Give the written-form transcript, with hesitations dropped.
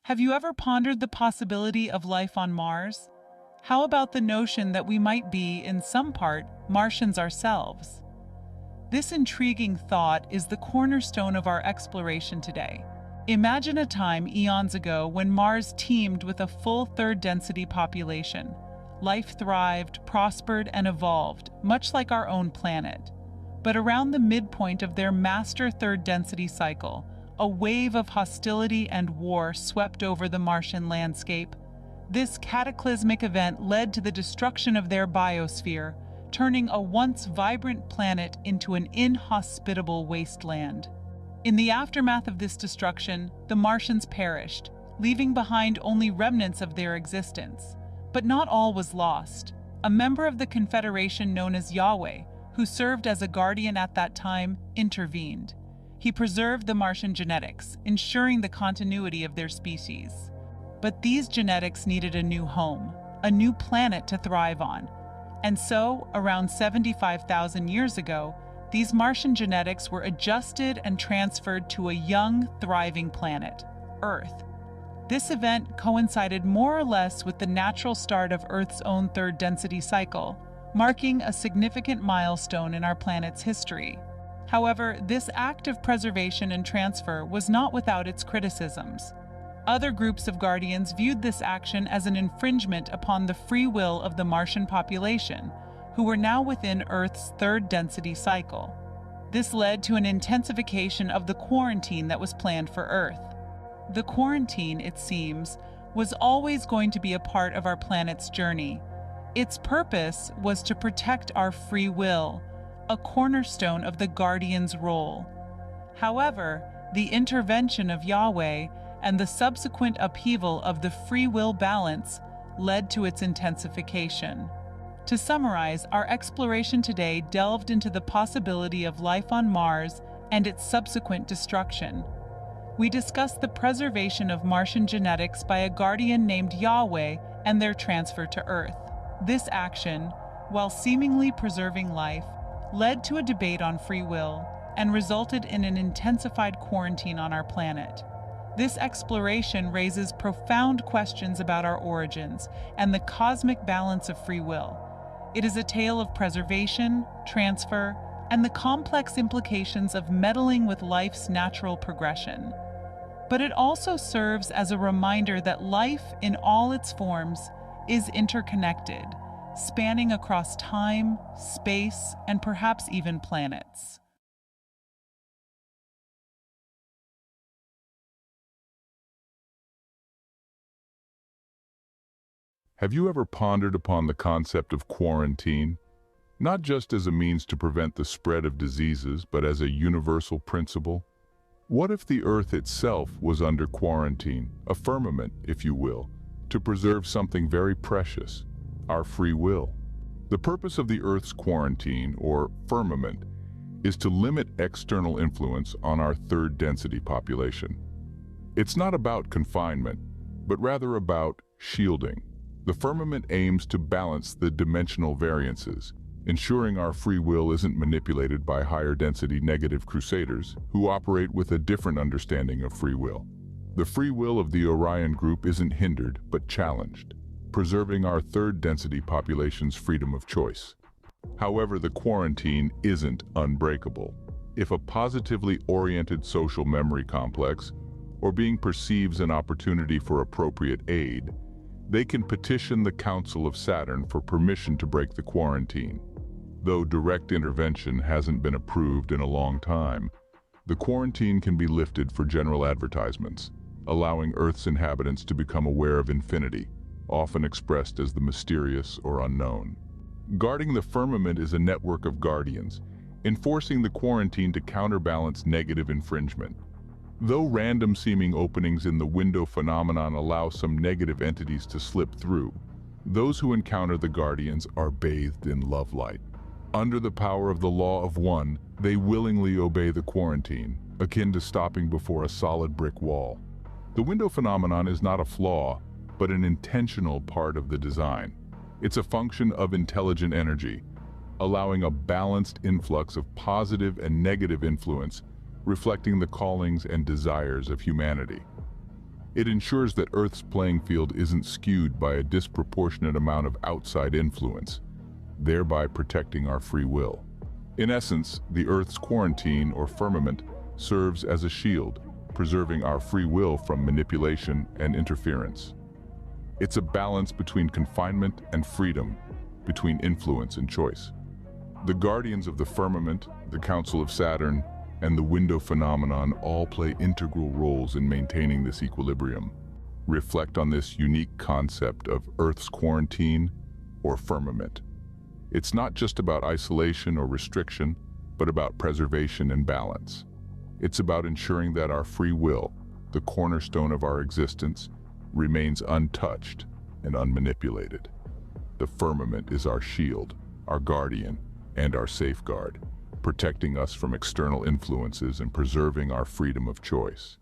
Have you ever pondered the possibility of life on Mars? How about the notion that we might be, in some part, Martians ourselves? This intriguing thought is the cornerstone of our exploration today. Imagine a time eons ago when Mars teemed with a full third-density population. Life thrived, prospered, and evolved, much like our own planet. But around the midpoint of their master third-density cycle, a wave of hostility and war swept over the Martian landscape. This cataclysmic event led to the destruction of their biosphere, turning a once vibrant planet into an inhospitable wasteland. In the aftermath of this destruction, the Martians perished, leaving behind only remnants of their existence. But not all was lost. A member of the Confederation known as Yahweh, who served as a guardian at that time, intervened. He preserved the Martian genetics, ensuring the continuity of their species. But these genetics needed a new home, a new planet to thrive on. And so, around 75,000 years ago, these Martian genetics were adjusted and transferred to a young, thriving planet, Earth. This event coincided more or less with the natural start of Earth's own third-density cycle, marking a significant milestone in our planet's history. However, this act of preservation and transfer was not without its criticisms. Other groups of guardians viewed this action as an infringement upon the free will of the Martian population, who were now within Earth's third-density cycle. This led to an intensification of the quarantine that was planned for Earth. The quarantine, it seems, was always going to be a part of our planet's journey. Its purpose was to protect our free will, a cornerstone of the Guardian's role. However, the intervention of Yahweh and the subsequent upheaval of the free will balance led to its intensification. To summarize, our exploration today delved into the possibility of life on Mars and its subsequent destruction. We discussed the preservation of Martian genetics by a guardian named Yahweh and their transfer to Earth. This action, while seemingly preserving life, led to a debate on free will and resulted in an intensified quarantine on our planet. This exploration raises profound questions about our origins and the cosmic balance of free will. It is a tale of preservation, transfer, and the complex implications of meddling with life's natural progression. But it also serves as a reminder that life, in all its forms, is interconnected, spanning across time, space, and perhaps even planets. Have you ever pondered upon the concept of quarantine? Not just as a means to prevent the spread of diseases, but as a universal principle? What if the Earth itself was under quarantine, a firmament, if you will, to preserve something very precious, our free will? The purpose of the Earth's quarantine, or firmament, is to limit external influence on our third-density population. It's not about confinement, but rather about shielding. The firmament aims to balance the dimensional variances, ensuring our free will isn't manipulated by higher-density negative crusaders who operate with a different understanding of free will. The free will of the Orion group isn't hindered, but challenged, preserving our third-density population's freedom of choice. However, the quarantine isn't unbreakable. If a positively oriented social memory complex or being perceives an opportunity for appropriate aid, they can petition the Council of Saturn for permission to break the quarantine. Though direct intervention hasn't been approved in a long time, the quarantine can be lifted for general advertisements, allowing Earth's inhabitants to become aware of infinity, often expressed as the mysterious or unknown. Guarding the firmament is a network of guardians, enforcing the quarantine to counterbalance negative infringement. Though random-seeming openings in the window phenomenon allow some negative entities to slip through, those who encounter the guardians are bathed in love light. Under the power of the law of one, they willingly obey the quarantine, akin to stopping before a solid brick wall. The window phenomenon is not a flaw, but an intentional part of the design. It's a function of intelligent energy, allowing a balanced influx of positive and negative influence, reflecting the callings and desires of humanity. It ensures that Earth's playing field isn't skewed by a disproportionate amount of outside influence, thereby protecting our free will. In essence, the Earth's quarantine, or firmament, serves as a shield, preserving our free will from manipulation and interference. It's a balance between confinement and freedom, between influence and choice. The guardians of the firmament, the Council of Saturn, and the window phenomenon all play integral roles in maintaining this equilibrium. Reflect on this unique concept of Earth's quarantine, or firmament. It's not just about isolation or restriction, but about preservation and balance. It's about ensuring that our free will, the cornerstone of our existence, remains untouched and unmanipulated. The firmament is our shield, our guardian, and our safeguard, protecting us from external influences and preserving our freedom of choice.